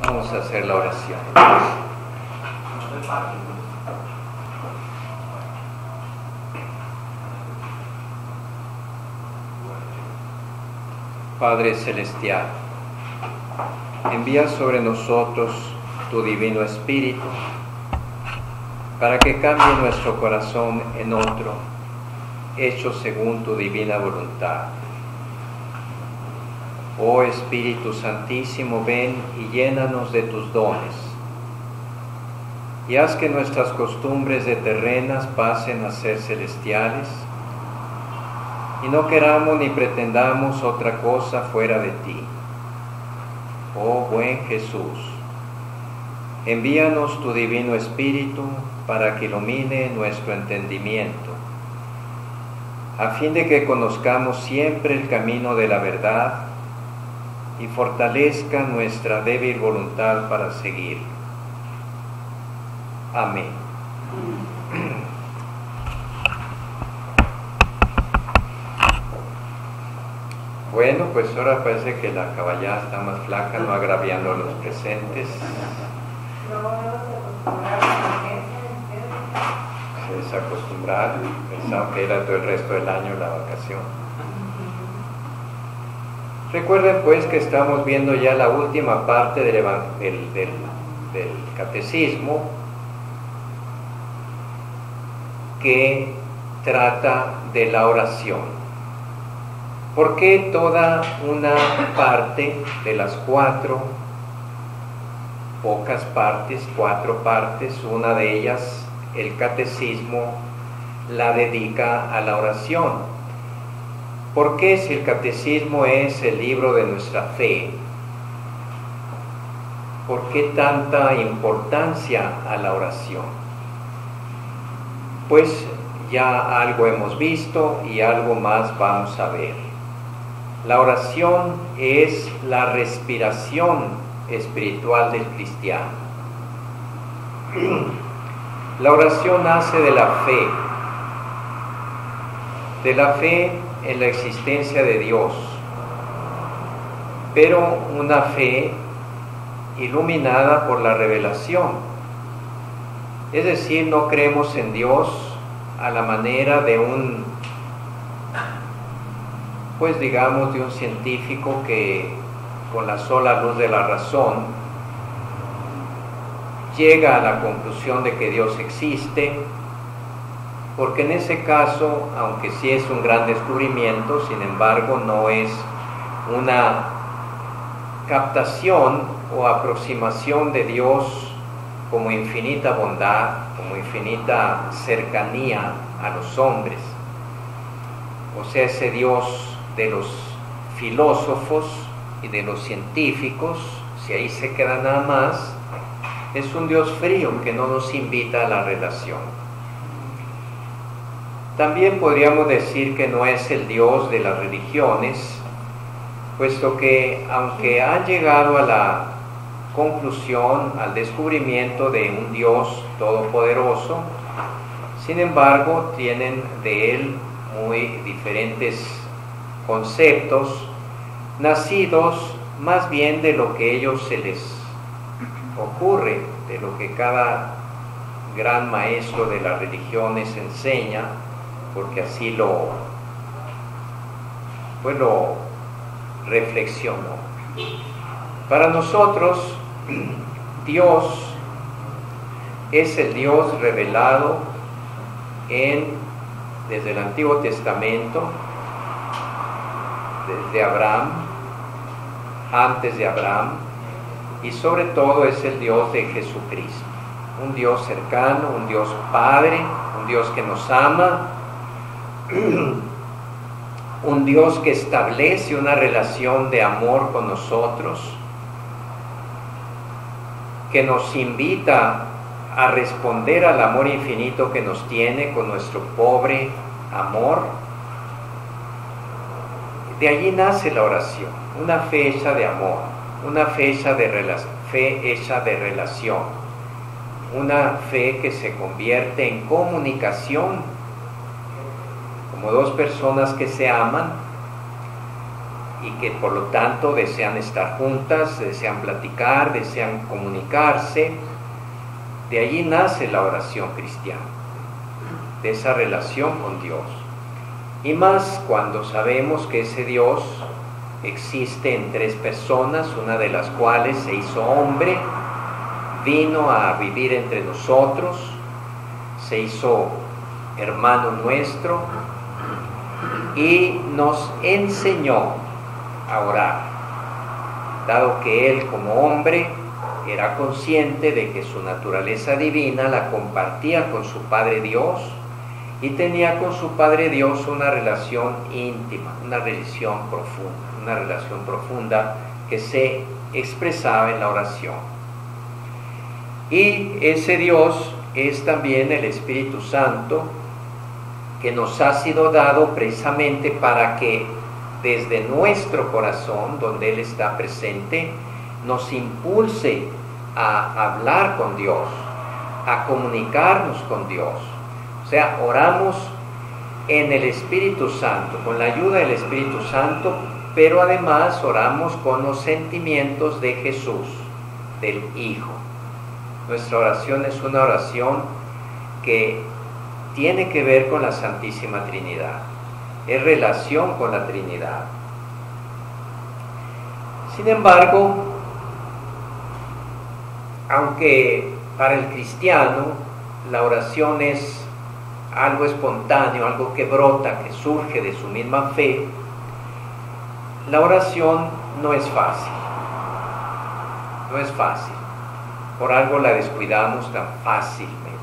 Vamos a hacer la oración. Padre Celestial, envía sobre nosotros tu Divino Espíritu para que cambie nuestro corazón en otro, hecho según tu divina voluntad. Oh Espíritu Santísimo, ven y llénanos de tus dones, y haz que nuestras costumbres de terrenas pasen a ser celestiales, y no queramos ni pretendamos otra cosa fuera de ti. Oh buen Jesús, envíanos tu Divino Espíritu para que ilumine nuestro entendimiento, a fin de que conozcamos siempre el camino de la verdad y fortalezca nuestra débil voluntad para seguir. Amén. Bueno, pues ahora parece que la caballada está más flaca, no agraviando a los presentes. Se desacostumbraron, pensaban que era todo el resto del año la vacación. Recuerden pues que estamos viendo ya la última parte del catecismo, que trata de la oración. ¿Por qué toda una parte de las cuatro partes, una de ellas, el catecismo, la dedica a la oración? ¿Por qué, si el catecismo es el libro de nuestra fe, por qué tanta importancia a la oración? Pues ya algo hemos visto y algo más vamos a ver. La oración es la respiración espiritual del cristiano. La oración nace de la fe en la existencia de Dios, pero una fe iluminada por la revelación. Es decir, no creemos en Dios a la manera de un científico que con la sola luz de la razón llega a la conclusión de que Dios existe, porque en ese caso, aunque sí es un gran descubrimiento, sin embargo no es una captación o aproximación de Dios como infinita bondad, como infinita cercanía a los hombres. O sea, ese Dios de los filósofos y de los científicos, si ahí se queda nada más, es un Dios frío que no nos invita a la relación. También podríamos decir que no es el Dios de las religiones, puesto que aunque han llegado a la conclusión, al descubrimiento de un Dios todopoderoso, sin embargo tienen de él muy diferentes conceptos, nacidos más bien de lo que a ellos se les ocurre, de lo que cada gran maestro de las religiones enseña, porque así lo reflexionó. Para nosotros, Dios es el Dios revelado desde el Antiguo Testamento, desde Abraham, antes de Abraham, y sobre todo es el Dios de Jesucristo, un Dios cercano, un Dios Padre, un Dios que nos ama, un Dios que establece una relación de amor con nosotros, que nos invita a responder al amor infinito que nos tiene con nuestro pobre amor. De allí nace la oración, una fe hecha de amor, una fe hecha de relación, una fe que se convierte en comunicación, como dos personas que se aman, y que por lo tanto desean estar juntas, desean platicar, desean comunicarse. De allí nace la oración cristiana, de esa relación con Dios. Y más cuando sabemos que ese Dios existe en 3 personas, una de las cuales se hizo hombre, vino a vivir entre nosotros, se hizo hermano nuestro y nos enseñó a orar, dado que Él como hombre era consciente de que su naturaleza divina la compartía con su Padre Dios y tenía con su Padre Dios una relación íntima, una relación profunda que se expresaba en la oración. Y ese Dios es también el Espíritu Santo, que nos ha sido dado precisamente para que desde nuestro corazón, donde Él está presente, nos impulse a hablar con Dios, a comunicarnos con Dios. O sea, oramos en el Espíritu Santo, con la ayuda del Espíritu Santo, pero además oramos con los sentimientos de Jesús, del Hijo. Nuestra oración es una oración que tiene que ver con la Santísima Trinidad, es relación con la Trinidad. Sin embargo, aunque para el cristiano la oración es algo espontáneo, algo que brota, que surge de su misma fe, la oración no es fácil, no es fácil. Por algo la descuidamos tan fácilmente,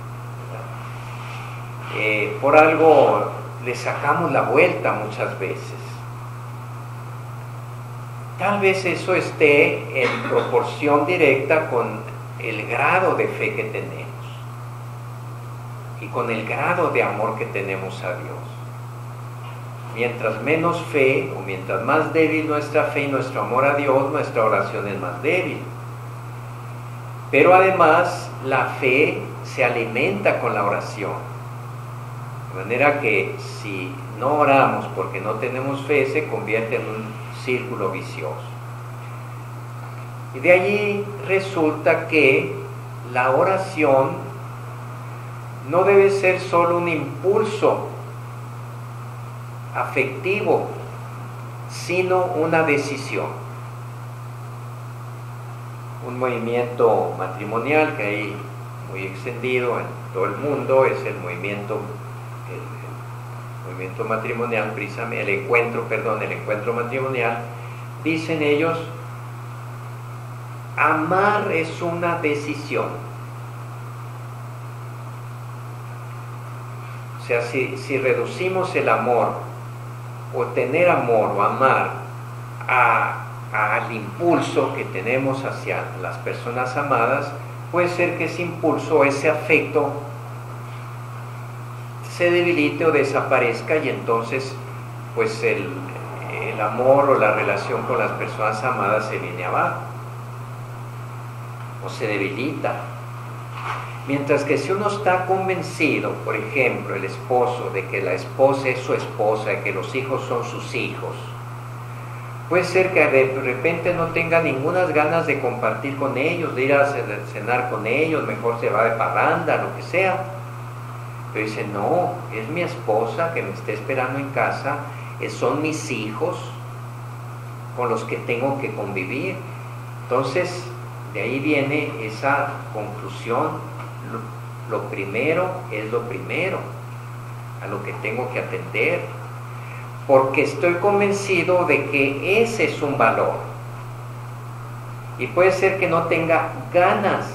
por algo le sacamos la vuelta muchas veces. Tal vez eso esté en proporción directa con el grado de fe que tenemos y con el grado de amor que tenemos a Dios. Mientras menos fe, o mientras más débil nuestra fe y nuestro amor a Dios, nuestra oración es más débil. Pero además la fe se alimenta con la oración. De manera que si no oramos porque no tenemos fe, se convierte en un círculo vicioso. Y de allí resulta que la oración no debe ser solo un impulso afectivo, sino una decisión. Un movimiento matrimonial que hay muy extendido en todo el mundo es el movimiento matrimonial, precisamente el encuentro matrimonial. Dicen ellos, amar es una decisión. O sea, si reducimos el amor, o tener amor o amar al impulso que tenemos hacia las personas amadas, puede ser que ese impulso, ese afecto se debilite o desaparezca, y entonces pues el amor o la relación con las personas amadas se viene abajo o se debilita. Mientras que si uno está convencido, por ejemplo, el esposo, de que la esposa es su esposa, de que los hijos son sus hijos, puede ser que de repente no tenga ninguna ganas de compartir con ellos, de ir a cenar con ellos, mejor se va de parranda, lo que sea. Pero dice, no, es mi esposa que me está esperando en casa, son mis hijos con los que tengo que convivir. Entonces, de ahí viene esa conclusión: lo primero es lo primero, a lo que tengo que atender, porque estoy convencido de que ese es un valor. Y puede ser que no tenga ganas,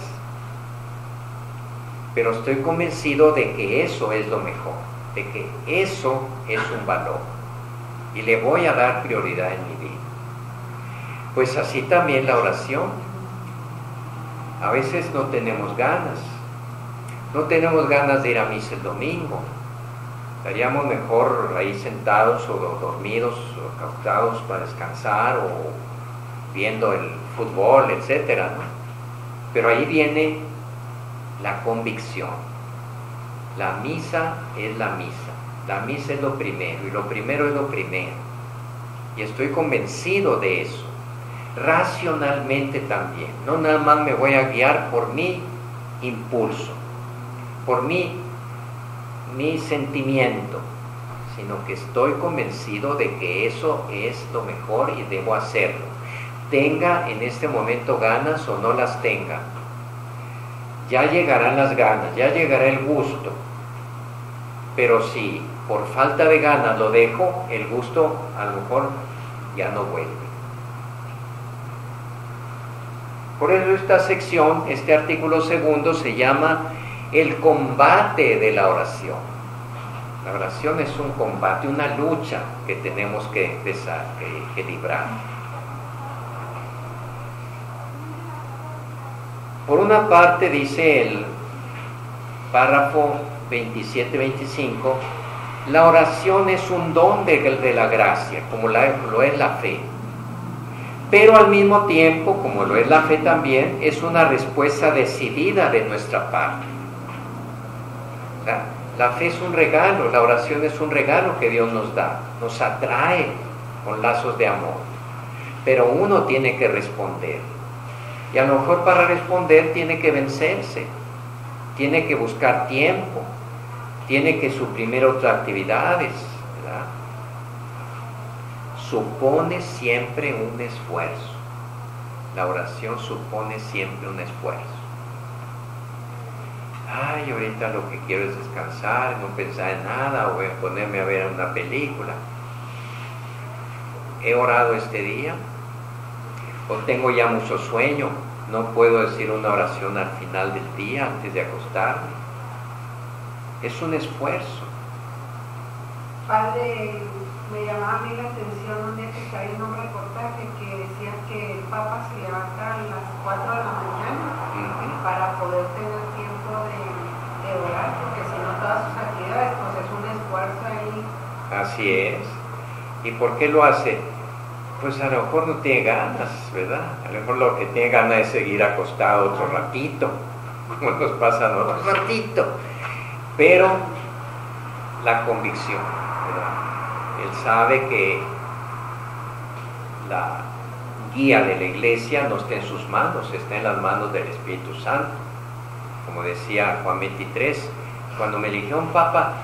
pero estoy convencido de que eso es lo mejor, de que eso es un valor, y le voy a dar prioridad en mi vida. Pues así también la oración. A veces no tenemos ganas de ir a misa el domingo. Estaríamos mejor ahí sentados o dormidos o acostados para descansar, o viendo el fútbol, etcétera, ¿no? Pero ahí viene la convicción. La misa es la misa. La misa es lo primero, y lo primero es lo primero. y estoy convencido de eso. Racionalmente también, no nada más me voy a guiar por mi impulso, por mi sentimiento, sino que estoy convencido de que eso es lo mejor y debo hacerlo. Tenga en este momento ganas o no las tenga, ya llegarán las ganas, ya llegará el gusto, pero si por falta de ganas lo dejo, el gusto a lo mejor ya no vuelve. Por eso esta sección, este artículo segundo se llama el combate de la oración. La oración es un combate, una lucha que tenemos que empezar, que librar. Por una parte dice el párrafo 27-25, la oración es un don de la gracia, como lo es la fe. Pero al mismo tiempo, como lo es la fe también, es una respuesta decidida de nuestra parte. La fe es un regalo, la oración es un regalo que Dios nos da, nos atrae con lazos de amor. Pero uno tiene que responder. Y a lo mejor para responder tiene que vencerse, tiene que buscar tiempo, tiene que suprimir otras actividades, ¿verdad? Supone siempre un esfuerzo. La oración supone siempre un esfuerzo. Ay, ahorita lo que quiero es descansar, no pensar en nada, o voy a ponerme a ver una película. He orado este día, o tengo ya mucho sueño, no puedo decir una oración al final del día, antes de acostarme. Es un esfuerzo. Padre, me llamaba a mí la atención un día que estaba en un reportaje que decía que el Papa se levanta a las 4 de la mañana para poder tener tiempo de orar, porque si no todas sus actividades, pues es un esfuerzo ahí. Así es. ¿Y por qué lo hace? Pues a lo mejor no tiene ganas, ¿verdad? A lo mejor lo que tiene ganas es seguir acostado otro ratito, como nos pasa, ¿no? Un ratito. Pero la convicción, ¿verdad? Él sabe que la guía de la iglesia no está en sus manos, está en las manos del Espíritu Santo. Como decía Juan 23, cuando me eligió un papa,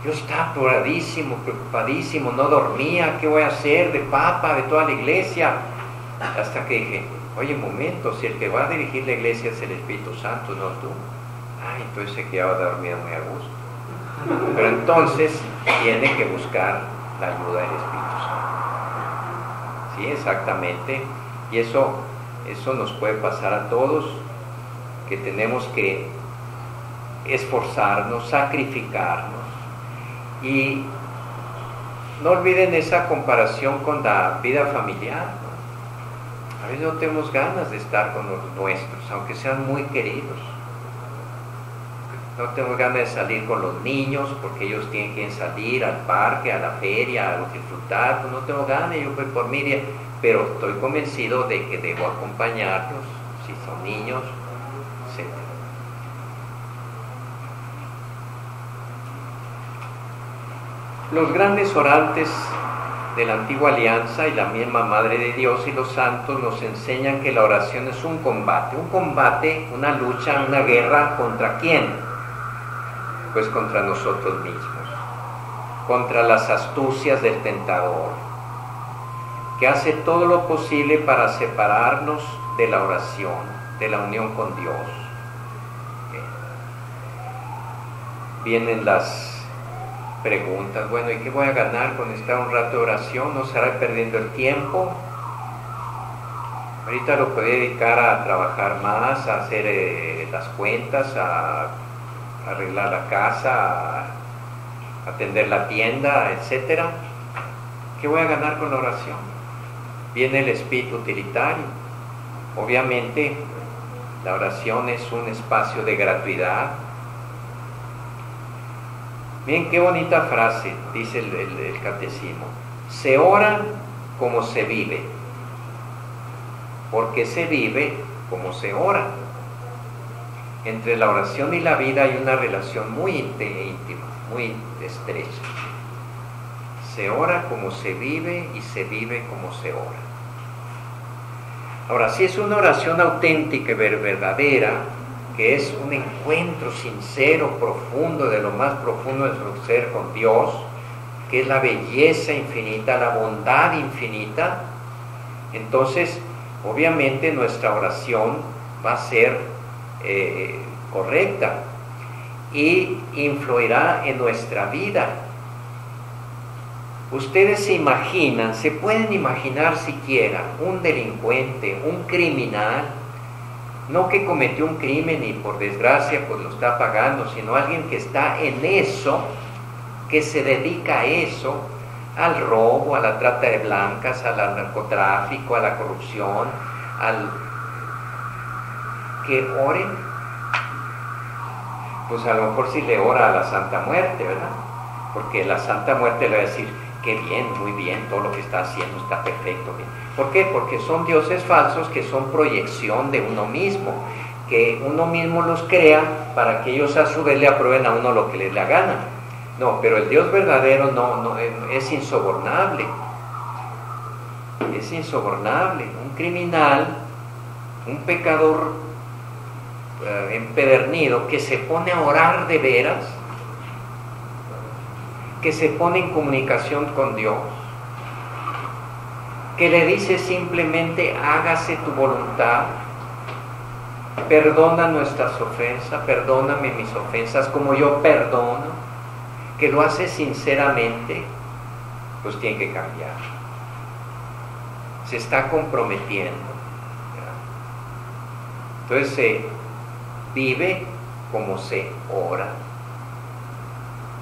yo estaba preocupadísimo, no dormía, ¿qué voy a hacer de papa, de toda la iglesia? Hasta que dije, oye, un momento, si el que va a dirigir la iglesia es el Espíritu Santo, no tú. Ay, entonces se quedaba dormido muy a gusto. Pero entonces tiene que buscar la ayuda del Espíritu Santo. Sí, exactamente. Y eso nos puede pasar a todos, que tenemos que esforzarnos, sacrificarnos. Y no olviden esa comparación con la vida familiar, ¿no? A veces no tenemos ganas de estar con los nuestros, aunque sean muy queridos. No tengo ganas de salir con los niños porque ellos tienen que salir al parque, a la feria, a disfrutar. Pues no tengo ganas, yo voy por Miriam, pero estoy convencido de que debo acompañarlos, si son niños, etc. Los grandes orantes de la antigua alianza y la misma Madre de Dios y los santos nos enseñan que la oración es un combate, una lucha, una guerra. ¿Contra quién? Pues contra nosotros mismos, contra las astucias del tentador, que hace todo lo posible para separarnos de la oración, de la unión con Dios. Vienen las preguntas, bueno, ¿y qué voy a ganar con estar un rato de oración? ¿No estaré perdiendo el tiempo? Ahorita lo puedo dedicar a trabajar más, a hacer las cuentas, a arreglar la casa, a atender la tienda, etc. ¿Qué voy a ganar con la oración? Viene el espíritu utilitario. Obviamente, la oración es un espacio de gratuidad. Miren qué bonita frase, dice el catecismo. Se ora como se vive, porque se vive como se ora. Entre la oración y la vida hay una relación muy íntima, muy estrecha. Se ora como se vive y se vive como se ora. Ahora, si es una oración auténtica y verdadera, que es un encuentro sincero, profundo, de lo más profundo de nuestro ser con Dios, que es la belleza infinita, la bondad infinita, entonces, obviamente, nuestra oración va a ser correcta y influirá en nuestra vida. Ustedes se imaginan, se pueden imaginar siquiera un delincuente, un criminal, no que cometió un crimen y por desgracia pues lo está pagando, sino alguien que está en eso, que se dedica a eso, al robo, a la trata de blancas, al narcotráfico, a la corrupción, que oren. Pues a lo mejor sí le ora a la Santa Muerte, ¿verdad? Porque la Santa Muerte le va a decir, qué bien, muy bien, todo lo que está haciendo está perfecto, bien. ¿Por qué? Porque son dioses falsos que son proyección de uno mismo, que uno mismo los crea para que ellos a su vez le aprueben a uno lo que les da gana. No, pero el Dios verdadero no es insobornable. Es insobornable. Un criminal, un pecador empedernido que se pone a orar de veras, que se pone en comunicación con Dios, que le dice simplemente hágase tu voluntad, perdona nuestras ofensas, perdóname mis ofensas como yo perdono, que lo hace sinceramente, pues tiene que cambiar. Se está comprometiendo. Entonces se vive como se ora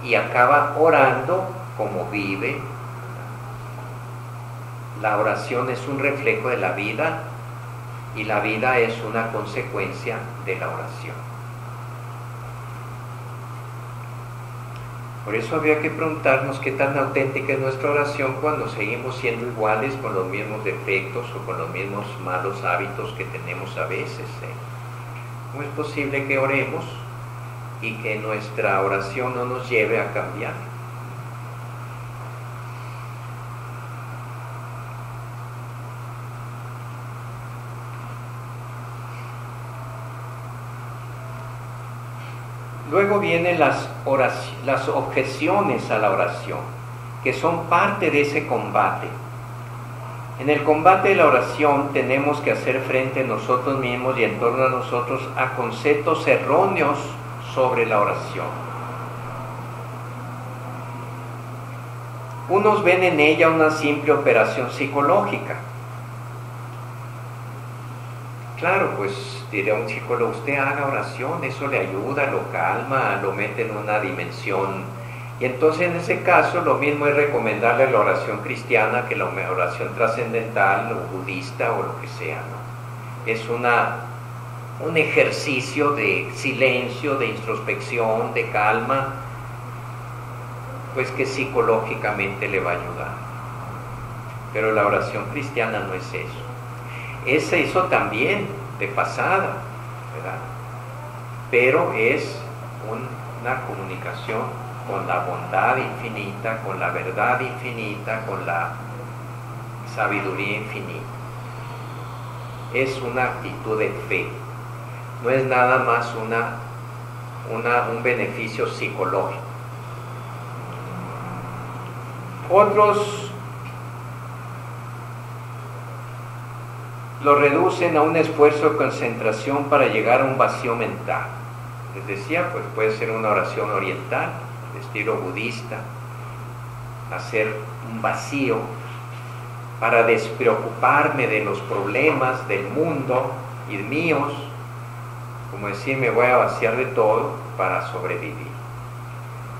y acaba orando como vive. La oración es un reflejo de la vida y la vida es una consecuencia de la oración. Por eso había que preguntarnos qué tan auténtica es nuestra oración cuando seguimos siendo iguales con los mismos defectos o con los mismos malos hábitos que tenemos a veces. ¿Cómo es posible que oremos y que nuestra oración no nos lleve a cambiar? Luego vienen las objeciones a la oración, que son parte de ese combate. En el combate de la oración tenemos que hacer frente nosotros mismos y en torno a nosotros a conceptos erróneos sobre la oración. Unos ven en ella una simple operación psicológica. Claro, pues dirá un psicólogo, usted haga oración, eso le ayuda, lo calma, lo mete en una dimensión. Y entonces en ese caso lo mismo es recomendarle la oración cristiana que la oración trascendental o budista o lo que sea, ¿no? Es un ejercicio de silencio, de introspección, de calma, pues que psicológicamente le va a ayudar. Pero la oración cristiana no es eso. Es eso también de pasada, ¿verdad? Pero es una comunicación con la bondad infinita, con la verdad infinita, con la sabiduría infinita. Es una actitud de fe, no es nada más un beneficio psicológico. Otros lo reducen a un esfuerzo de concentración para llegar a un vacío mental. Les decía, pues puede ser una oración oriental, de estilo budista, hacer un vacío para despreocuparme de los problemas del mundo y míos, como decir, me voy a vaciar de todo para sobrevivir.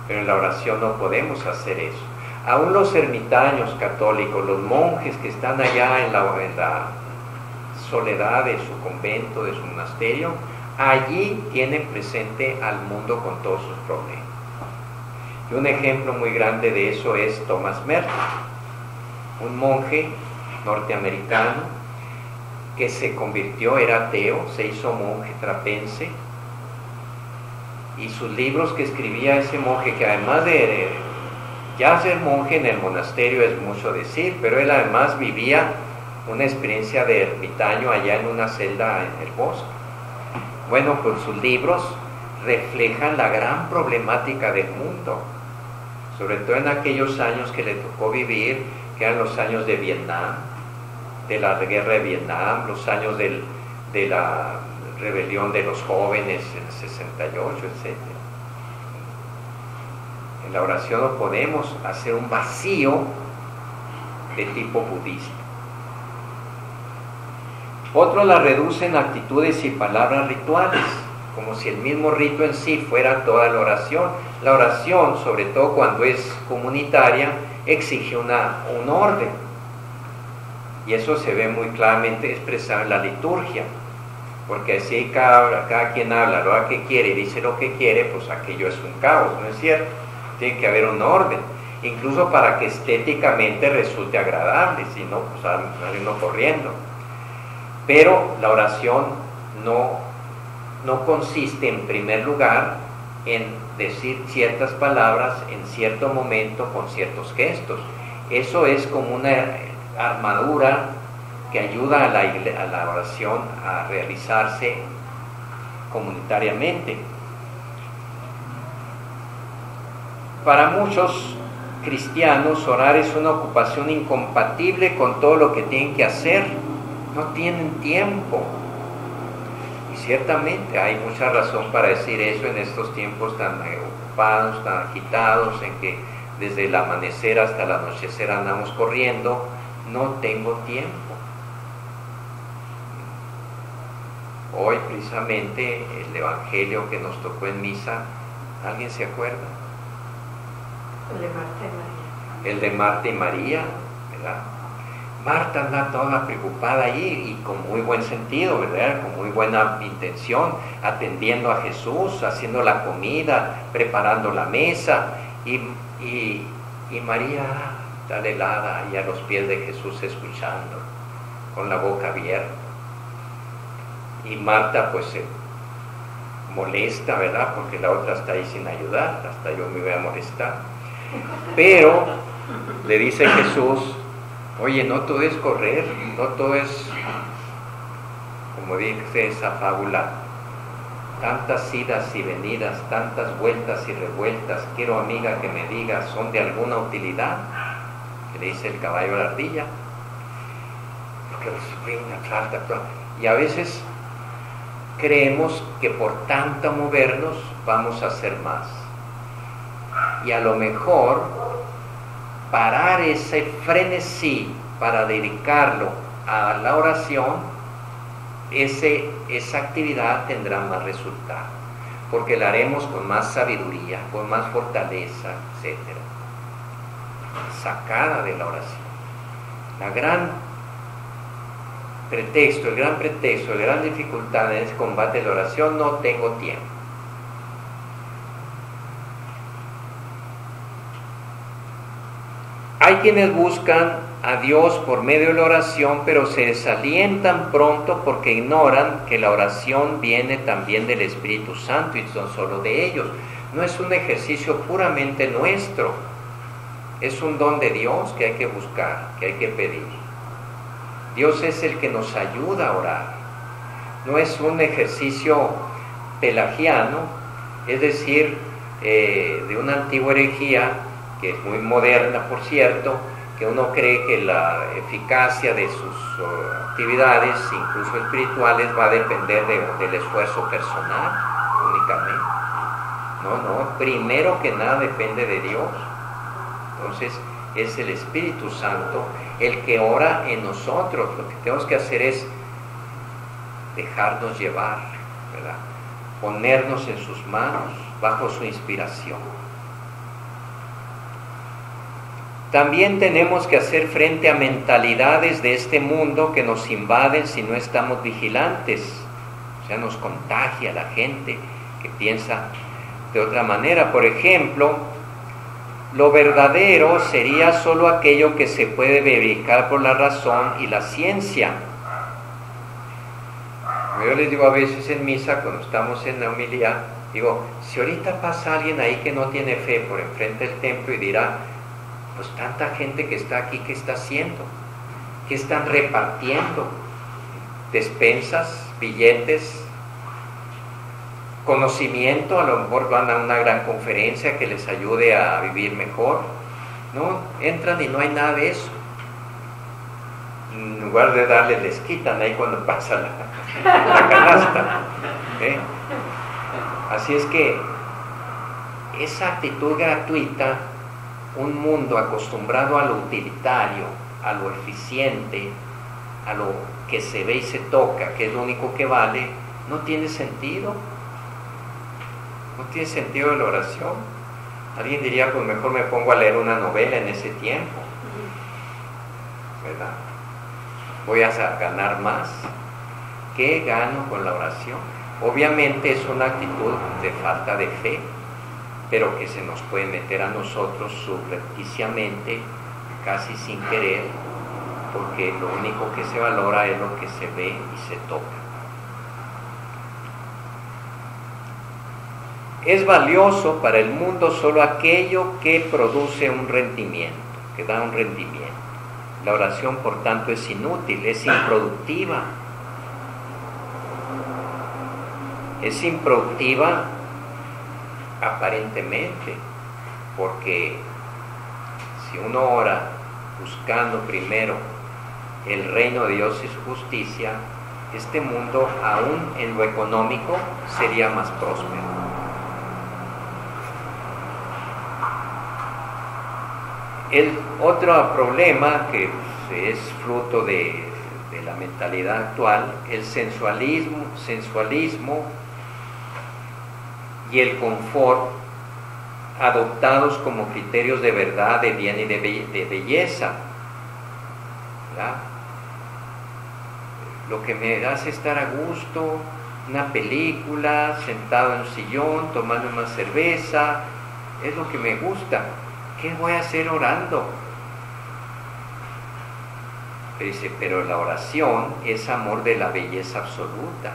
Pero en la oración no podemos hacer eso. Aún los ermitaños católicos, los monjes que están allá en la soledad de su convento, de su monasterio, allí tienen presente al mundo con todos sus problemas. Y un ejemplo muy grande de eso es Thomas Merton, un monje norteamericano que se convirtió, era ateo, se hizo monje trapense, y sus libros que escribía ese monje, que además de Ya ser monje en el monasterio es mucho decir, pero él además vivía una experiencia de ermitaño allá en una celda en el bosque. Bueno, pues sus libros reflejan la gran problemática del mundo, sobre todo en aquellos años que le tocó vivir, que eran los años de Vietnam, de la guerra de Vietnam, los años de la rebelión de los jóvenes en el 68, etc. En la oración no podemos hacer un vacío de tipo budista. Otros la reducen a actitudes y palabras rituales, como si el mismo rito en sí fuera toda la oración. La oración, sobre todo cuando es comunitaria, exige un orden. Y eso se ve muy claramente expresado en la liturgia. Porque así cada quien habla lo que quiere y dice lo que quiere, pues aquello es un caos, ¿no es cierto? Tiene que haber un orden, incluso para que estéticamente resulte agradable, si no, pues sale uno corriendo. Pero la oración no consiste en primer lugar en decir ciertas palabras en cierto momento con ciertos gestos. Eso es como una armadura que ayuda a la oración a realizarse comunitariamente. Para muchos cristianos, orar es una ocupación incompatible con todo lo que tienen que hacer. No tienen tiempo. Y ciertamente hay mucha razón para decir eso en estos tiempos tan ocupados, tan agitados, en que desde el amanecer hasta el anochecer andamos corriendo. No tengo tiempo. Hoy precisamente el evangelio que nos tocó en misa, ¿alguien se acuerda? El de Marta y María. El de Marta y María, ¿verdad? Marta anda toda preocupada allí y con muy buen sentido, ¿verdad? Con muy buena intención, atendiendo a Jesús, haciendo la comida, preparando la mesa, y María está helada y a los pies de Jesús escuchando, con la boca abierta. Y Marta pues se molesta, ¿verdad? Porque la otra está ahí sin ayudar, hasta yo me voy a molestar. Pero le dice Jesús, oye, no todo es correr, no todo es, como dice esa fábula, tantas idas y venidas, tantas vueltas y revueltas, quiero amiga que me digas, ¿son de alguna utilidad? Que le dice el caballo a la ardilla, porque y a veces creemos que por tanto movernos vamos a hacer más. Y a lo mejor parar ese frenesí para dedicarlo a la oración, esa actividad tendrá más resultado, porque la haremos con más sabiduría, con más fortaleza, etc. Sacada de la oración. El gran pretexto, la gran dificultad en ese combate de la oración, no tengo tiempo. Hay quienes buscan a Dios por medio de la oración, pero se desalientan pronto porque ignoran que la oración viene también del Espíritu Santo y no solo de ellos. No es un ejercicio puramente nuestro, es un don de Dios que hay que buscar, que hay que pedir. Dios es el que nos ayuda a orar. No es un ejercicio pelagiano, es decir, de una antigua herejía, que es muy moderna, por cierto, que uno cree que la eficacia de sus actividades, incluso espirituales, va a depender del esfuerzo personal únicamente. No, primero que nada depende de Dios. Entonces, es el Espíritu Santo el que ora en nosotros. Lo que tenemos que hacer es dejarnos llevar, ¿verdad? Ponernos en sus manos, bajo su inspiración. También tenemos que hacer frente a mentalidades de este mundo que nos invaden si no estamos vigilantes. O sea, nos contagia la gente que piensa de otra manera. Por ejemplo, lo verdadero sería solo aquello que se puede verificar por la razón y la ciencia. Yo les digo a veces en misa, cuando estamos en la homilía, digo, si ahorita pasa alguien ahí que no tiene fe por enfrente del templo y dirá, Pues tanta gente que está aquí, ¿qué está haciendo? ¿Qué están repartiendo? Despensas, billetes, conocimiento, a lo mejor van a una gran conferencia que les ayude a vivir mejor. No, entran y no hay nada de eso. En lugar de darles, les quitan ahí cuando pasa la canasta. Así es que esa actitud gratuita, un mundo acostumbrado a lo utilitario, a lo eficiente, a lo que se ve y se toca, que es lo único que vale, no tiene sentido. No tiene sentido la oración. Alguien diría, pues mejor me pongo a leer una novela en ese tiempo, ¿verdad? Voy a ganar más. ¿Qué gano con la oración? Obviamente es una actitud de falta de fe, pero que se nos puede meter a nosotros subrepticiamente, casi sin querer, porque lo único que se valora es lo que se ve y se toca. Es valioso para el mundo solo aquello que produce un rendimiento, que da un rendimiento. La oración, por tanto, es inútil, es improductiva. Es improductiva aparentemente, porque si uno ora buscando primero el reino de Dios y su justicia, este mundo, aún en lo económico, sería más próspero. El otro problema que es fruto de la mentalidad actual, el sensualismo y el confort adoptados como criterios de verdad, de bien y de belleza, ¿verdad? Lo que me hace estar a gusto, una película, sentado en un sillón, tomando una cerveza, es lo que me gusta. ¿Qué voy a hacer orando? Pero dice, pero la oración es amor de la belleza absoluta.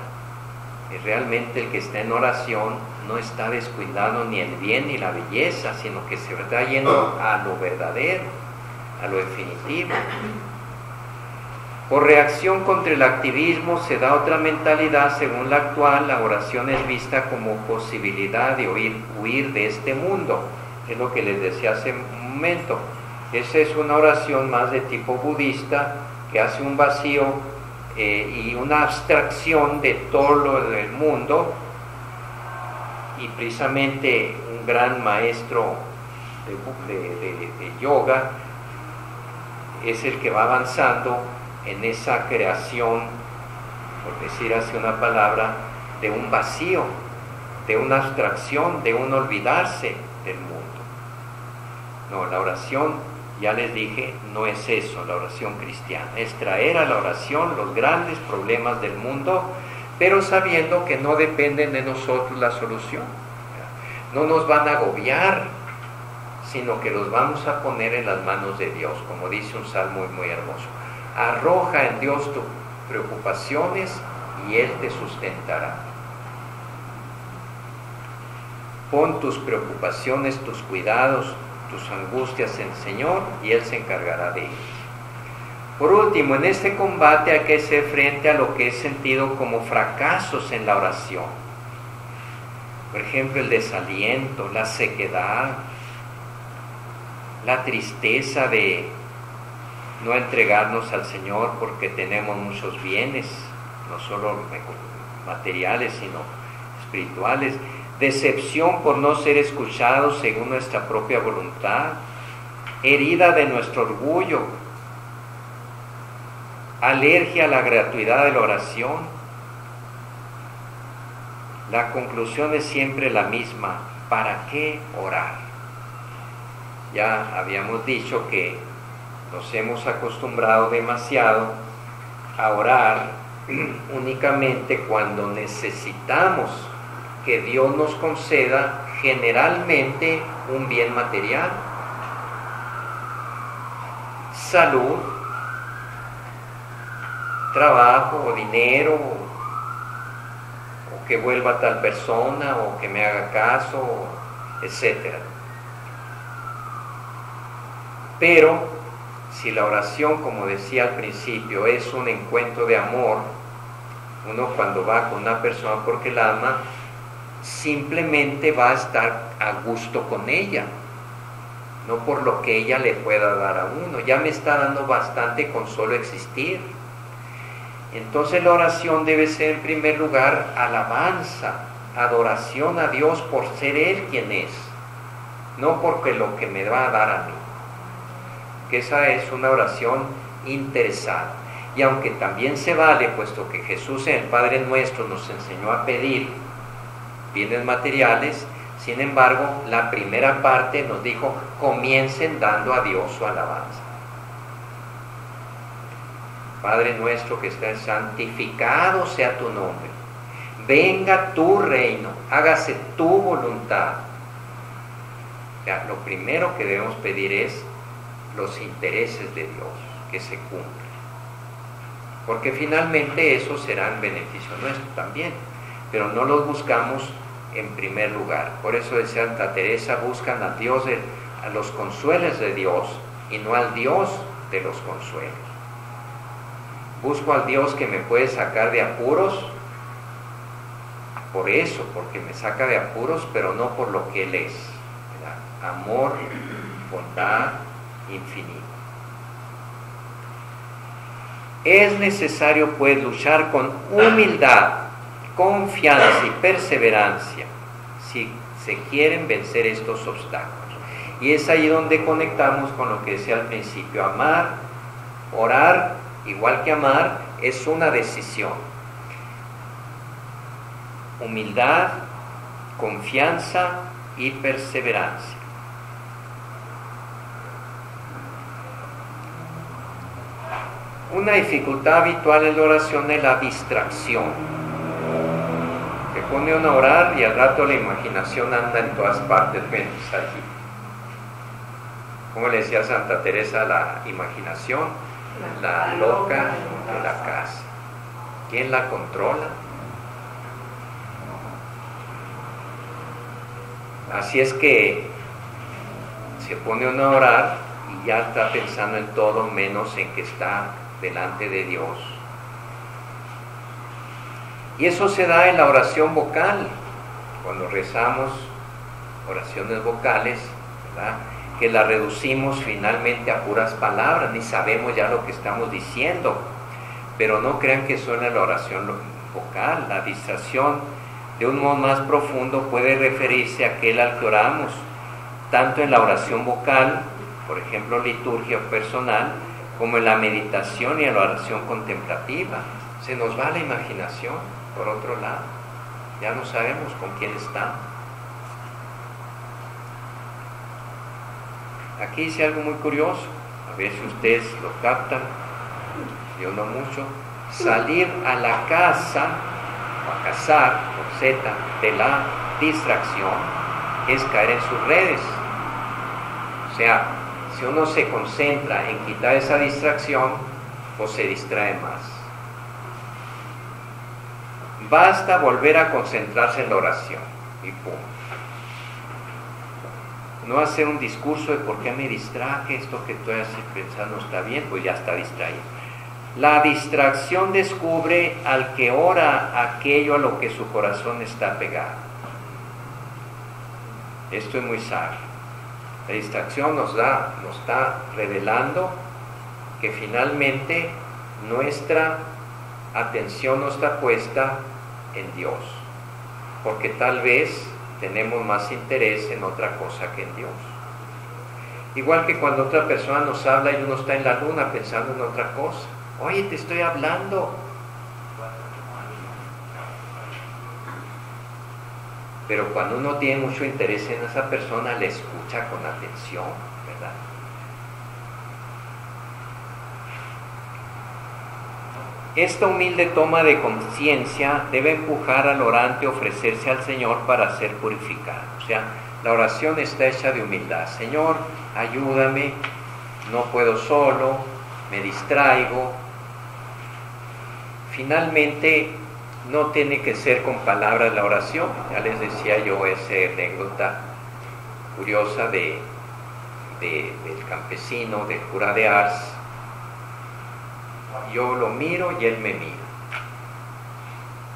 Y realmente el que está en oración no está descuidando ni el bien ni la belleza, sino que se está yendo a lo verdadero, a lo definitivo. Por reacción contra el activismo se da otra mentalidad según la actual. La oración es vista como posibilidad de huir de este mundo. Es lo que les decía hace un momento. Esa es una oración más de tipo budista que hace un vacío y una abstracción de todo lo del mundo, y precisamente un gran maestro de yoga es el que va avanzando en esa creación, por decir así una palabra, de un vacío, de una abstracción, de un olvidarse del mundo. No, la oración, ya les dije, no es eso, la oración cristiana. Es traer a la oración los grandes problemas del mundo, pero sabiendo que no dependen de nosotros la solución. No nos van a agobiar, sino que los vamos a poner en las manos de Dios, como dice un salmo muy hermoso. Arroja en Dios tus preocupaciones y Él te sustentará. Pon tus preocupaciones, tus cuidados, tus angustias en el Señor y Él se encargará de ellos. Por último, en este combate hay que hacer frente a lo que es sentido como fracasos en la oración. Por ejemplo, el desaliento, la sequedad, la tristeza de no entregarnos al Señor porque tenemos muchos bienes, no solo materiales, sino espirituales. Decepción por no ser escuchados según nuestra propia voluntad, herida de nuestro orgullo, alergia a la gratuidad de la oración. La conclusión es siempre la misma: ¿para qué orar? Ya habíamos dicho que nos hemos acostumbrado demasiado a orar únicamente cuando necesitamos que Dios nos conceda generalmente un bien material, salud, trabajo o dinero, o que vuelva tal persona, o que me haga caso, etc. Pero si la oración, como decía al principio, es un encuentro de amor, uno cuando va con una persona porque la ama, simplemente va a estar a gusto con ella, no por lo que ella le pueda dar a uno. Ya me está dando bastante con solo existir. Entonces la oración debe ser en primer lugar alabanza, adoración a Dios por ser Él quien es, no porque lo que me va a dar a mí. Que esa es una oración interesada. Y aunque también se vale, puesto que Jesús en el Padre Nuestro nos enseñó a pedir bienes materiales, sin embargo, la primera parte nos dijo, comiencen dando a Dios su alabanza. Padre nuestro que estás, santificado sea tu nombre. Venga tu reino, hágase tu voluntad. Ya, lo primero que debemos pedir es los intereses de Dios, que se cumplan. Porque finalmente eso será en beneficio nuestro también, pero no los buscamos en primer lugar. Por eso decía Santa Teresa, buscan a Dios, a los consuelos de Dios, y no al Dios de los consuelos. Busco al Dios que me puede sacar de apuros, por eso, porque me saca de apuros, pero no por lo que Él es, ¿verdad? Amor, bondad, infinito. Es necesario pues luchar con humildad, confianza y perseverancia si se quieren vencer estos obstáculos. Y es ahí donde conectamos con lo que decía al principio. Amar, orar, igual que amar, es una decisión. Humildad, confianza y perseverancia. Una dificultad habitual en la oración es la distracción. Te pone uno a orar y al rato la imaginación anda en todas partes menos allí. Como le decía Santa Teresa, la imaginación, la loca de la casa. ¿Quién la controla? Así es que se pone uno a orar y ya está pensando en todo menos en que está delante de Dios. Y eso se da en la oración vocal, cuando rezamos oraciones vocales, ¿verdad? Que la reducimos finalmente a puras palabras, ni sabemos ya lo que estamos diciendo. Pero no crean que suena la oración vocal. La distracción de un modo más profundo puede referirse a aquel al que oramos, tanto en la oración vocal, por ejemplo liturgia personal, como en la meditación y en la oración contemplativa. Se nos va la imaginación por otro lado, ya no sabemos con quién está. Aquí dice algo muy curioso, a ver si ustedes lo captan, yo no mucho. Salir a la casa, o a cazar, por Z, de la distracción, es caer en sus redes. O sea, si uno se concentra en quitar esa distracción, pues se distrae más. Basta volver a concentrarse en la oración y pum. No hacer un discurso de por qué me distraje, esto que estoy así pensando está bien, pues ya está distraído. La distracción descubre al que ora aquello a lo que su corazón está pegado. Esto es muy sabio. La distracción nos está revelando que finalmente nuestra atención no está puesta en Dios, porque tal vez tenemos más interés en otra cosa que en Dios. Igual que cuando otra persona nos habla y uno está en la luna pensando en otra cosa. Oye, te estoy hablando. Pero cuando uno tiene mucho interés en esa persona, le escucha con atención, ¿verdad? Esta humilde toma de conciencia debe empujar al orante a ofrecerse al Señor para ser purificado. O sea, la oración está hecha de humildad. Señor, ayúdame, no puedo solo, me distraigo. Finalmente, no tiene que ser con palabras la oración. Ya les decía yo esa anécdota curiosa de del campesino, del cura de Ars. Yo lo miro y él me mira,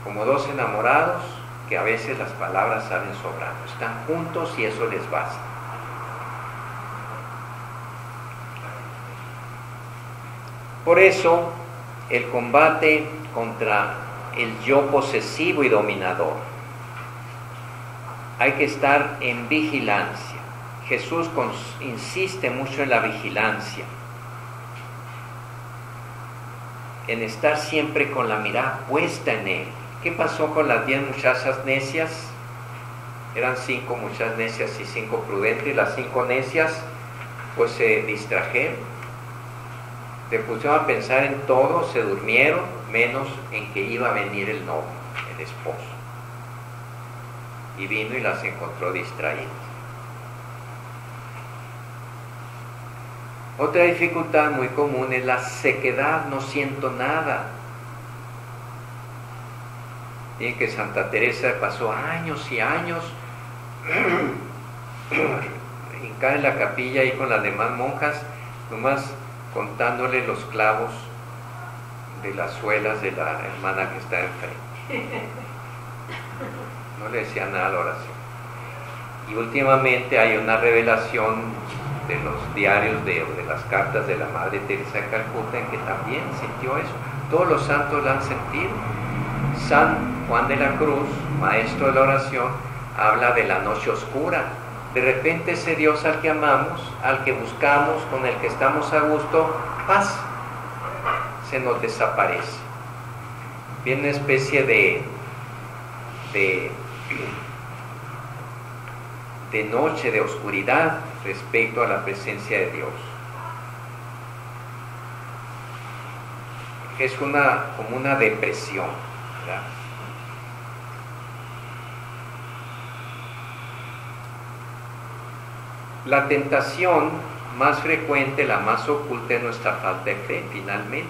como dos enamorados que a veces las palabras salen sobrando, están juntos y eso les basta. Por eso el combate contra el yo posesivo y dominador, hay que estar en vigilancia. Jesús insiste mucho en la vigilancia, en estar siempre con la mirada puesta en Él. ¿Qué pasó con las 10 muchachas necias? Eran 5 muchachas necias y 5 prudentes, y las 5 necias pues se distrajeron, se pusieron a pensar en todo, se durmieron, menos en que iba a venir el novio, el esposo. Y vino y las encontró distraídas. Otra dificultad muy común es la sequedad, no siento nada. Miren que Santa Teresa pasó años y años hincada en la capilla ahí con las demás monjas, nomás contándole los clavos de las suelas de la hermana que está enfrente. No le decía nada a la oración. Y últimamente hay una revelación de los diarios de las cartas de la Madre Teresa de Calcuta en que también sintió eso. Todos los santos la han sentido. San Juan de la Cruz, maestro de la oración, habla de la noche oscura. De repente ese Dios al que amamos, al que buscamos, con el que estamos a gusto, paz, se nos desaparece. Viene una especie de noche, de oscuridad respecto a la presencia de Dios. Es como una depresión, ¿verdad? La tentación más frecuente, la más oculta, es nuestra falta de fe, finalmente.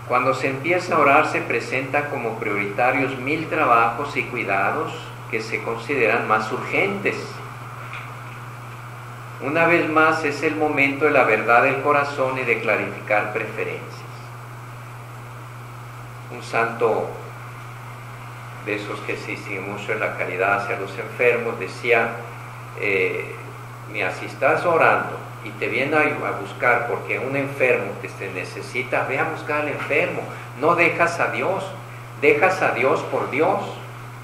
Cuando se empieza a orar se presentan como prioritarios 1000 trabajos y cuidados que se consideran más urgentes. Una vez más es el momento de la verdad del corazón y de clarificar preferencias. Un santo de esos que se distingue mucho en la caridad hacia los enfermos decía, mira, si estás orando y te viene a buscar porque un enfermo que te necesita, ve a buscar al enfermo. No dejas a Dios por Dios.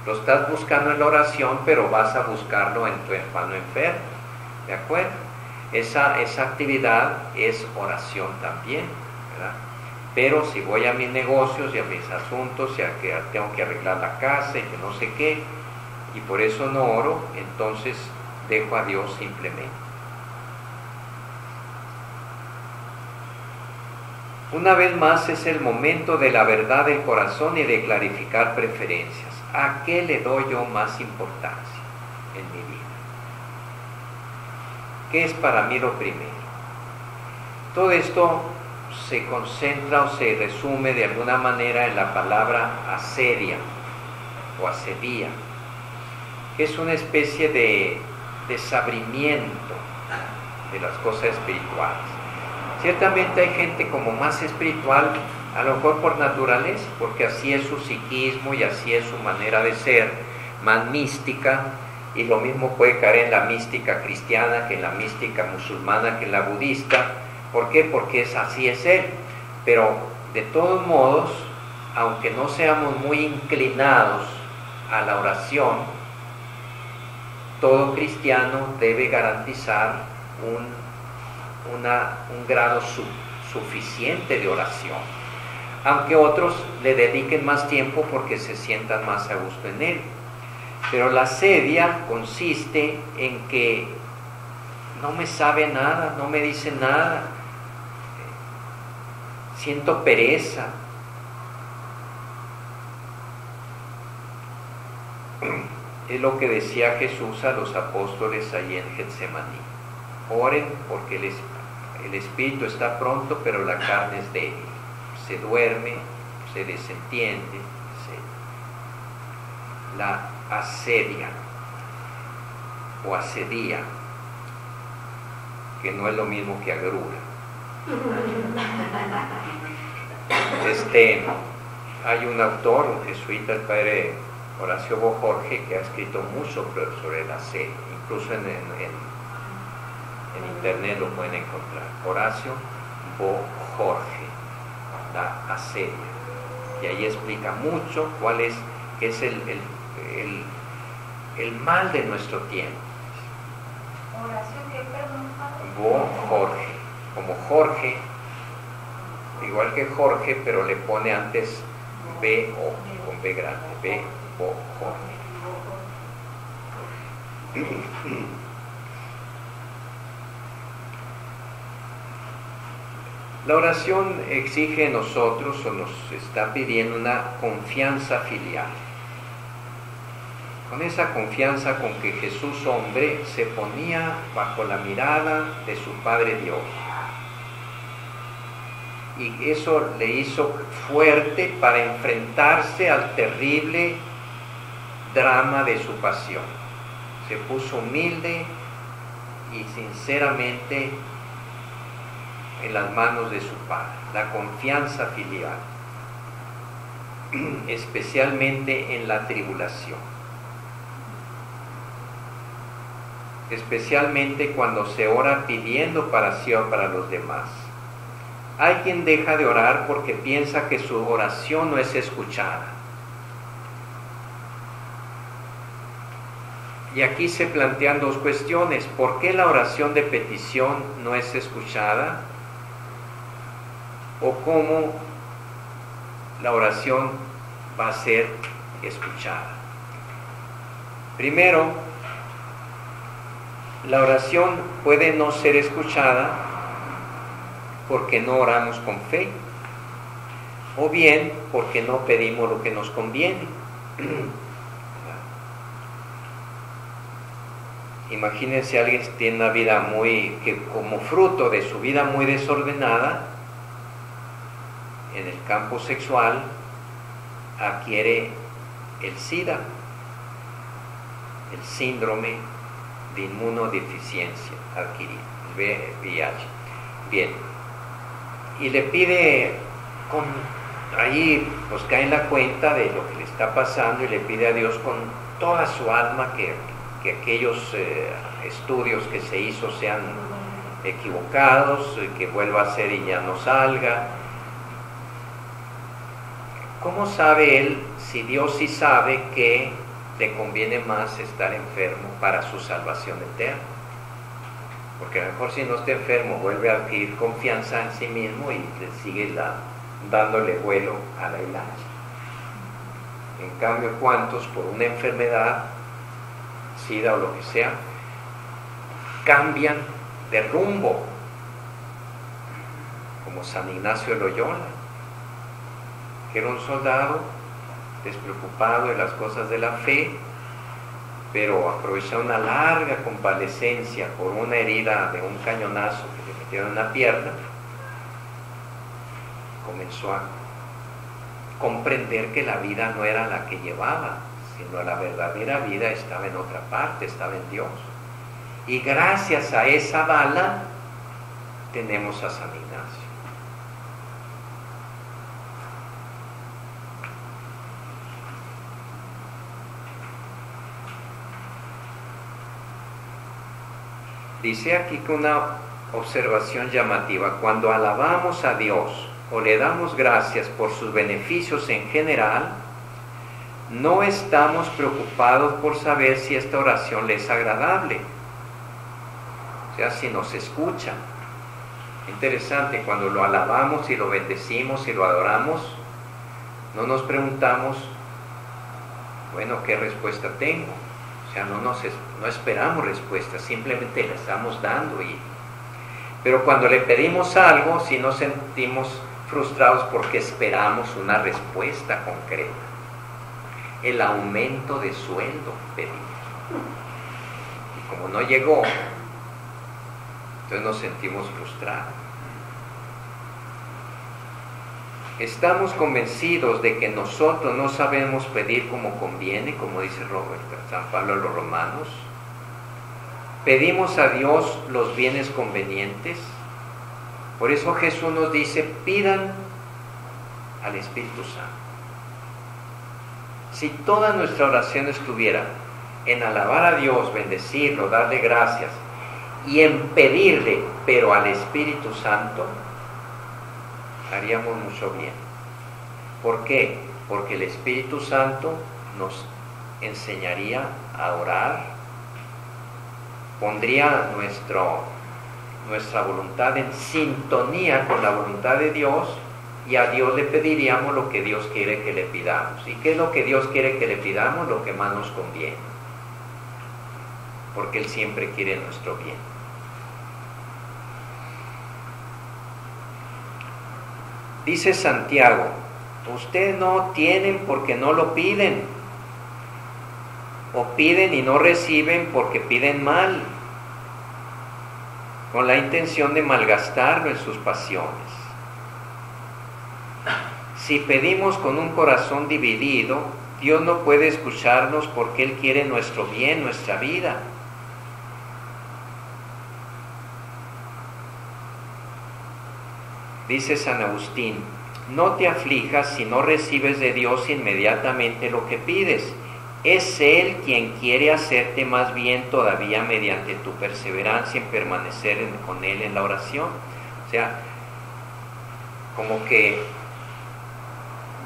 Lo estás buscando en la oración, pero vas a buscarlo en tu hermano enfermo. ¿De acuerdo? Esa actividad es oración también, ¿verdad? Pero si voy a mis negocios y a mis asuntos, y a que tengo que arreglar la casa y que no sé qué, y por eso no oro, entonces dejo a Dios simplemente. Una vez más es el momento de la verdad del corazón y de clarificar preferencias. ¿A qué le doy yo más importancia en mi vida? ¿Qué es para mí lo primero? Todo esto se concentra o se resume de alguna manera en la palabra asedia o asedía, que es una especie de desabrimiento de las cosas espirituales. Ciertamente hay gente como más espiritual, a lo mejor por naturaleza, porque así es su psiquismo y así es su manera de ser, más mística, y lo mismo puede caer en la mística cristiana que en la mística musulmana que en la budista. ¿Por qué? Porque así es él. Pero de todos modos, aunque no seamos muy inclinados a la oración, todo cristiano debe garantizar un grado suficiente de oración, aunque otros le dediquen más tiempo porque se sientan más a gusto en él. Pero la asedia consiste en que no me sabe nada, no me dice nada, siento pereza. Es lo que decía Jesús a los apóstoles allí en Getsemaní: oren porque el espíritu está pronto, pero la carne es débil, se duerme, se desentiende, la asedia. o asedia, que no es lo mismo que agrura. Hay un autor, un jesuita, el padre Horacio Bo Jorge, que ha escrito mucho sobre el asedio, incluso en internet lo pueden encontrar. Horacio Bo Jorge, la asedia, y ahí explica mucho cuál es el mal de nuestro tiempo. Horacio, ¿qué? Perdón, Bo Jorge, como Jorge, igual que Jorge, pero le pone antes B-O, con B grande, B-O Jorge. La oración exige de nosotros, o nos está pidiendo, una confianza filial. Con esa confianza con que Jesús hombre se ponía bajo la mirada de su Padre Dios. Y eso le hizo fuerte para enfrentarse al terrible drama de su pasión. Se puso humilde y sinceramente en las manos de su Padre. La confianza filial, especialmente en la tribulación. Especialmente cuando se ora pidiendo para sí o para los demás. Hay quien deja de orar porque piensa que su oración no es escuchada. Y aquí se plantean dos cuestiones. ¿Por qué la oración de petición no es escuchada? ¿O cómo la oración va a ser escuchada? Primero, la oración puede no ser escuchada porque no oramos con fe, o bien porque no pedimos lo que nos conviene. Imagínense, alguien que tiene una vida que como fruto de su vida muy desordenada, en el campo sexual, adquiere el SIDA, el síndrome de inmunodeficiencia adquirida, el VIH. Bien, y le pide, ahí pues cae en la cuenta de lo que le está pasando y le pide a Dios con toda su alma que aquellos estudios que se hizo sean equivocados, que vuelva a ser y ya no salga. ¿Cómo sabe él, si Dios sí sabe que le conviene más estar enfermo para su salvación eterna? Porque a lo mejor si no está enfermo vuelve a adquirir confianza en sí mismo y le sigue dándole vuelo a la hilacha. En cambio, ¿cuántos por una enfermedad, SIDA o lo que sea, cambian de rumbo? Como San Ignacio de Loyola, que era un soldado despreocupado de las cosas de la fe, pero aprovechó una larga convalecencia por una herida de un cañonazo que le metieron en la pierna. Comenzó a comprender que la vida no era la que llevaba, sino la verdadera vida estaba en otra parte, estaba en Dios. Y gracias a esa bala tenemos a San Ignacio. Dice aquí que una observación llamativa: cuando alabamos a Dios o le damos gracias por sus beneficios en general, no estamos preocupados por saber si esta oración le es agradable, o sea, si nos escucha. Interesante, cuando lo alabamos y lo bendecimos y lo adoramos, no nos preguntamos, bueno, ¿qué respuesta tengo? O sea, no esperamos respuestas, simplemente le estamos dando. Pero cuando le pedimos algo, sí nos sentimos frustrados porque esperamos una respuesta concreta. El aumento de sueldo pedimos. Y como no llegó, entonces nos sentimos frustrados. Estamos convencidos de que nosotros no sabemos pedir como conviene, como dice San Pablo a los Romanos, pedimos a Dios los bienes convenientes. Por eso Jesús nos dice, pidan al Espíritu Santo. Si toda nuestra oración estuviera en alabar a Dios, bendecirlo, darle gracias, y en pedirle, pero al Espíritu Santo, haríamos mucho bien. ¿Por qué? Porque el Espíritu Santo nos enseñaría a orar, pondría nuestra voluntad en sintonía con la voluntad de Dios, y a Dios le pediríamos lo que Dios quiere que le pidamos. ¿Y qué es lo que Dios quiere que le pidamos? Lo que más nos conviene, porque Él siempre quiere nuestro bien. Dice Santiago, ustedes no tienen porque no lo piden, o piden y no reciben porque piden mal, con la intención de malgastarlo en sus pasiones. Si pedimos con un corazón dividido, Dios no puede escucharnos porque Él quiere nuestro bien, nuestra vida. Dice San Agustín, no te aflijas si no recibes de Dios inmediatamente lo que pides. Es Él quien quiere hacerte más bien todavía mediante tu perseverancia en permanecer con Él en la oración. O sea, como que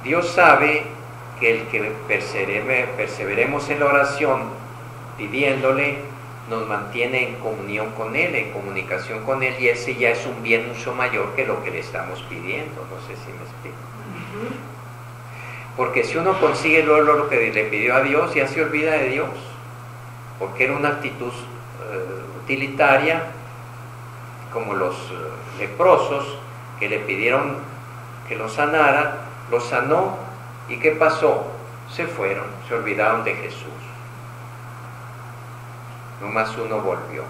Dios sabe que el que perseveremos en la oración pidiéndole nos mantiene en comunión con Él, en comunicación con Él, y ese ya es un bien mucho mayor que lo que le estamos pidiendo. No sé si me explico. Porque si uno consigue luego lo que le pidió a Dios, ya se olvida de Dios, porque era una actitud utilitaria, como los leprosos que le pidieron que lo sanara, lo sanó, ¿y qué pasó? Se fueron, se olvidaron de Jesús. Nomás uno volvió.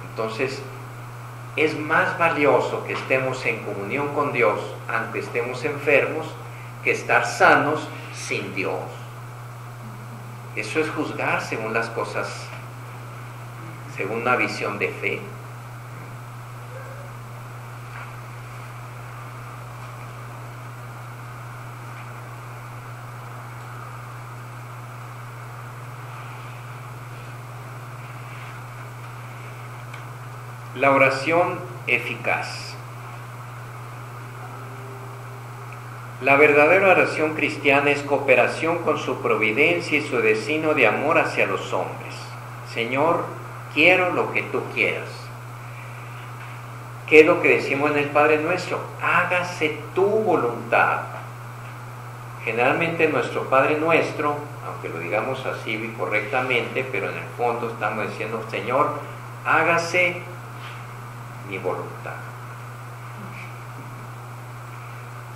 Entonces, es más valioso que estemos en comunión con Dios, aunque estemos enfermos, que estar sanos sin Dios. Eso es juzgar según las cosas, según una visión de fe. La oración eficaz. La verdadera oración cristiana es cooperación con su providencia y su destino de amor hacia los hombres. Señor, quiero lo que tú quieras. ¿Qué es lo que decimos en el Padre Nuestro? Hágase tu voluntad. Generalmente nuestro Padre Nuestro, aunque lo digamos así correctamente, pero en el fondo estamos diciendo, Señor, hágase mi voluntad.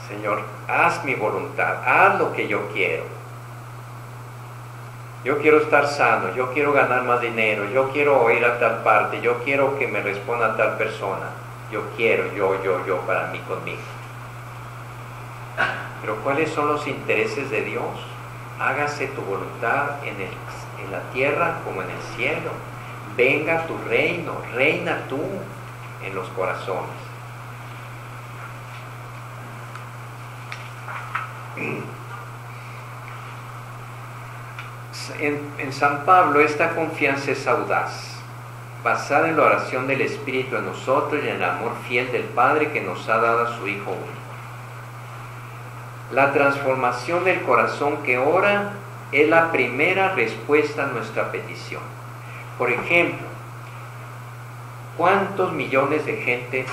Señor, haz mi voluntad, haz lo que yo quiero. Yo quiero estar sano, yo quiero ganar más dinero, yo quiero ir a tal parte, yo quiero que me responda tal persona. Yo quiero, yo, para mí, conmigo. Pero ¿cuáles son los intereses de Dios? Hágase tu voluntad en la tierra como en el cielo. Venga tu reino, reina tú en los corazones. En San Pablo esta confianza es audaz, basada en la oración del Espíritu en nosotros y en el amor fiel del Padre que nos ha dado a su Hijo único. La transformación del corazón que ora es la primera respuesta a nuestra petición. Por ejemplo, ¿cuántos millones de gente,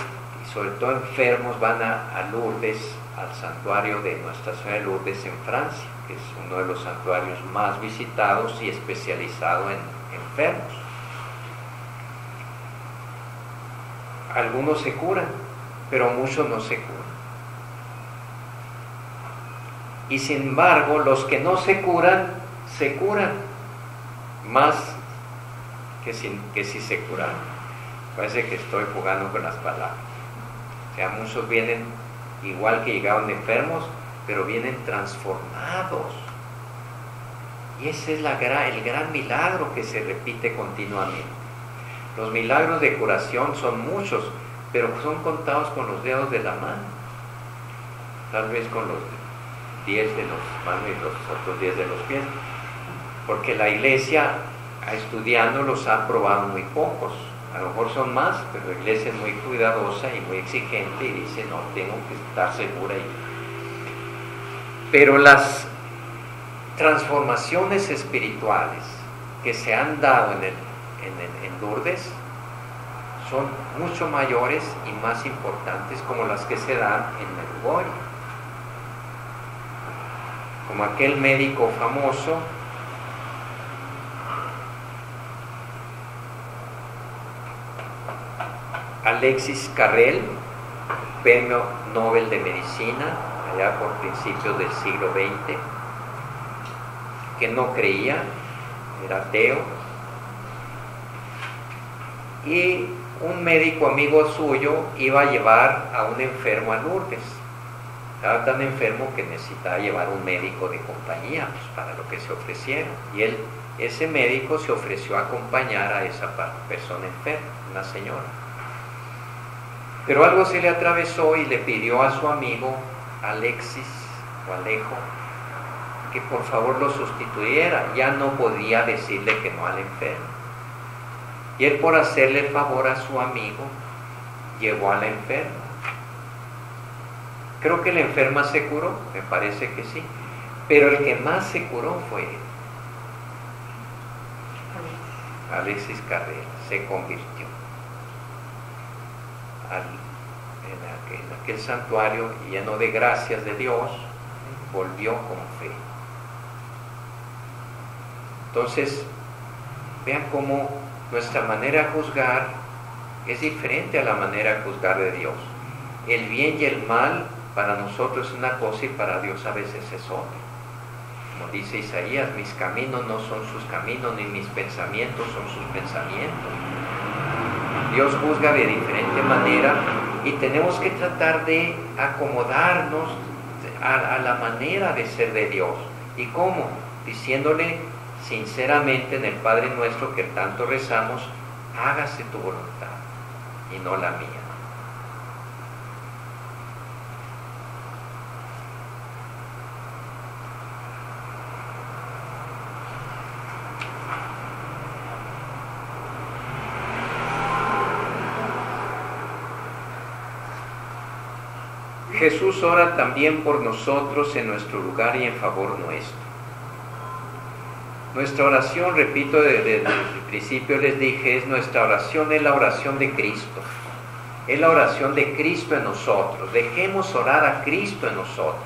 y sobre todo enfermos, van a Lourdes, al santuario de Nuestra Señora de Lourdes en Francia, que es uno de los santuarios más visitados y especializado en enfermos? Algunos se curan, pero muchos no se curan. Y sin embargo, los que no se curan más que si se curan. Parece que estoy jugando con las palabras. O sea, muchos vienen igual que llegaron enfermos, pero vienen transformados. Y ese es el gran milagro que se repite continuamente. Los milagros de curación son muchos, pero son contados con los dedos de la mano. Tal vez con los 10 de los manos y los otros 10 de los pies. Porque la iglesia, estudiándolos, ha probado muy pocos. A lo mejor son más, pero la iglesia es muy cuidadosa y muy exigente y dice, no, tengo que estar segura. Pero las transformaciones espirituales que se han dado en Lourdes son mucho mayores y más importantes como las que se dan en Medjugorje. Como aquel médico famoso Alexis Carrel, premio Nobel de Medicina, allá por principios del siglo XX, que no creía, era ateo, y un médico amigo suyo iba a llevar a un enfermo a Lourdes. Estaba tan enfermo que necesitaba llevar un médico de compañía, pues, para lo que se ofrecieron. Y ese médico se ofreció a acompañar a esa persona enferma, una señora. Pero algo se le atravesó y le pidió a su amigo Alexis o Alejo que por favor lo sustituyera. Ya no podía decirle que no al enfermo. Y él, por hacerle el favor a su amigo, llevó a la enferma. Creo que la enferma se curó, me parece que sí, pero el que más se curó fue él. Alexis Carrel se convirtió en aquel santuario, lleno de gracias de Dios, volvió con fe. Entonces, vean cómo nuestra manera de juzgar es diferente a la manera de juzgar de Dios. El bien y el mal para nosotros es una cosa y para Dios a veces es otra. Como dice Isaías, mis caminos no son sus caminos, ni mis pensamientos son sus pensamientos. Dios juzga de diferente manera y tenemos que tratar de acomodarnos a la manera de ser de Dios. ¿Y cómo? Diciéndole sinceramente en el Padre Nuestro que tanto rezamos, hágase tu voluntad y no la mía. Jesús ora también por nosotros en nuestro lugar y en favor nuestro. Nuestra oración, repito, desde el principio les dije, nuestra oración es la oración de Cristo. Es la oración de Cristo en nosotros. Dejemos orar a Cristo en nosotros,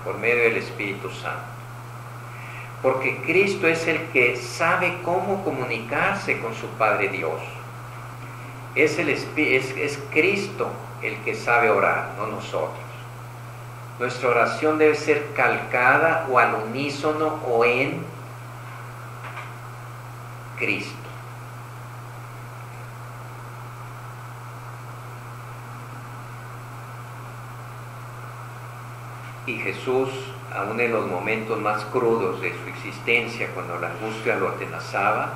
por medio del Espíritu Santo. Porque Cristo es el que sabe cómo comunicarse con su Padre Dios. Es Cristo el que sabe orar, no nosotros. Nuestra oración debe ser calcada o al unísono o en Cristo. Y Jesús, aún en los momentos más crudos de su existencia, cuando la angustia lo atenazaba,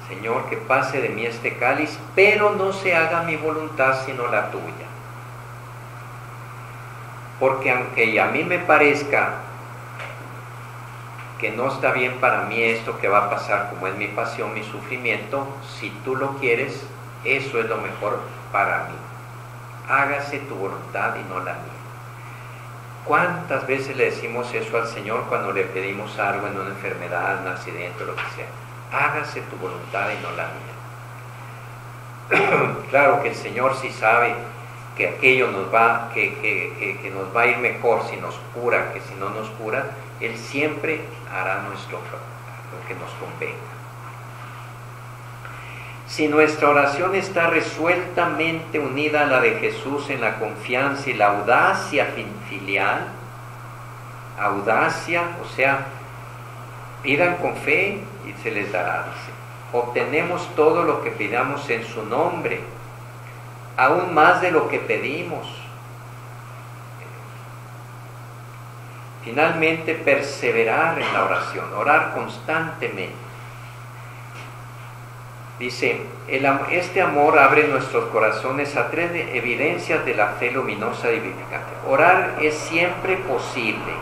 Señor, que pase de mí este cáliz, pero no se haga mi voluntad sino la tuya. Porque aunque a mí me parezca que no está bien para mí esto que va a pasar, como es mi pasión, mi sufrimiento, si tú lo quieres, eso es lo mejor para mí. Hágase tu voluntad y no la mía. ¿Cuántas veces le decimos eso al Señor cuando le pedimos algo en una enfermedad, un accidente, lo que sea? Hágase tu voluntad y no la mía. Claro que el Señor sí sabe que aquello nos va a ir mejor si nos cura que si no nos cura. Él siempre hará lo que nos convenga. Si nuestra oración está resueltamente unida a la de Jesús en la confianza y la audacia filial, o sea, pidan con fe y se les dará, dice. Obtenemos todo lo que pidamos en su nombre, aún más de lo que pedimos. Finalmente, perseverar en la oración, orar constantemente. Dice, este amor abre nuestros corazones a 3 evidencias de la fe luminosa y vivificante. Orar es siempre posible.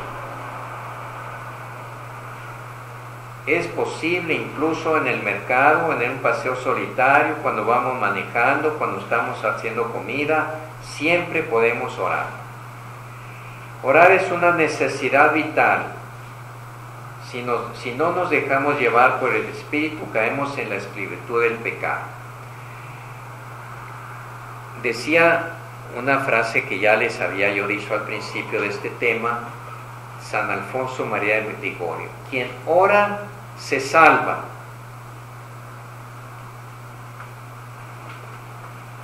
Es posible incluso en el mercado, en un paseo solitario, cuando vamos manejando, cuando estamos haciendo comida, siempre podemos orar. Orar es una necesidad vital. Si no nos dejamos llevar por el Espíritu, caemos en la esclavitud del pecado. Decía una frase que ya les había yo dicho al principio de este tema, San Alfonso María de Ligorio: quien ora se salva.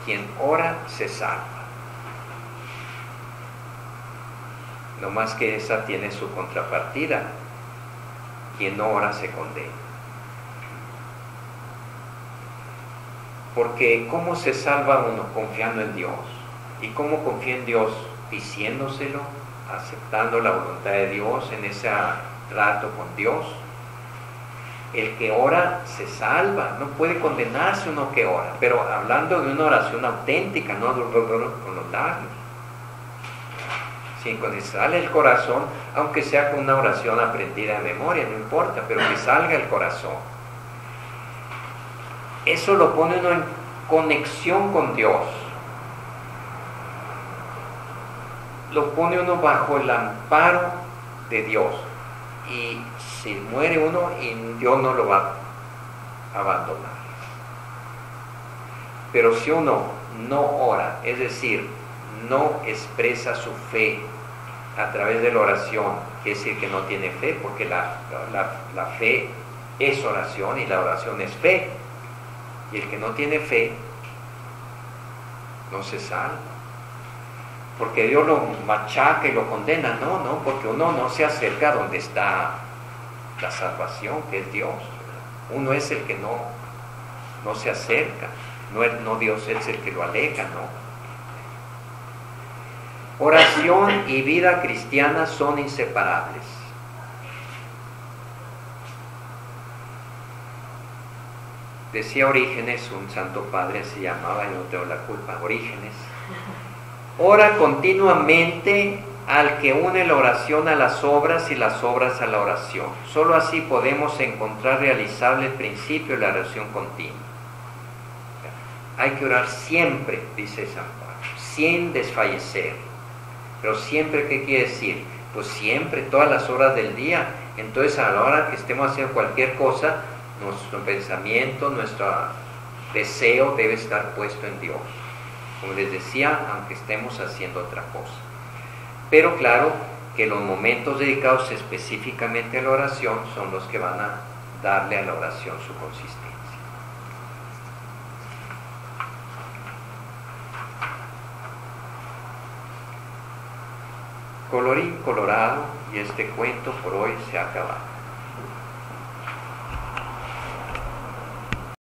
Quien ora se salva. No más que esa tiene su contrapartida. Quien no ora se condena. Porque ¿cómo se salva uno? Confiando en Dios. ¿Y cómo confía en Dios? Diciéndoselo, aceptando la voluntad de Dios en ese trato con Dios. El que ora se salva, no puede condenarse uno que ora, pero hablando de una oración auténtica, no con los labios. Sí, cuando sale el corazón, aunque sea con una oración aprendida de memoria, no importa, pero que salga el corazón. Eso lo pone uno en conexión con Dios. Lo pone uno bajo el amparo de Dios. Y si muere uno, y Dios no lo va a abandonar. Pero si uno no ora, es decir, no expresa su fe a través de la oración, quiere decir que no tiene fe, porque la fe es oración y la oración es fe. Y el que no tiene fe no se salva. Porque Dios lo machaca y lo condena. No, porque uno no se acerca a donde está la salvación, que es Dios. Uno es el que no se acerca. No Dios es el que lo aleja, no. Oración y vida cristiana son inseparables. Decía Orígenes, un santo padre se llamaba, yo no tengo la culpa, Orígenes: ora continuamente al que une la oración a las obras y las obras a la oración. Solo así podemos encontrar realizable el principio de la oración continua. Hay que orar siempre, dice San Pablo, sin desfallecer. Pero siempre, ¿qué quiere decir? Pues siempre, todas las horas del día. Entonces, a la hora que estemos haciendo cualquier cosa, nuestro pensamiento, nuestro deseo debe estar puesto en Dios. Como les decía, aunque estemos haciendo otra cosa. Pero claro que los momentos dedicados específicamente a la oración son los que van a darle a la oración su consistencia. Colorín colorado, y este cuento por hoy se ha acabado.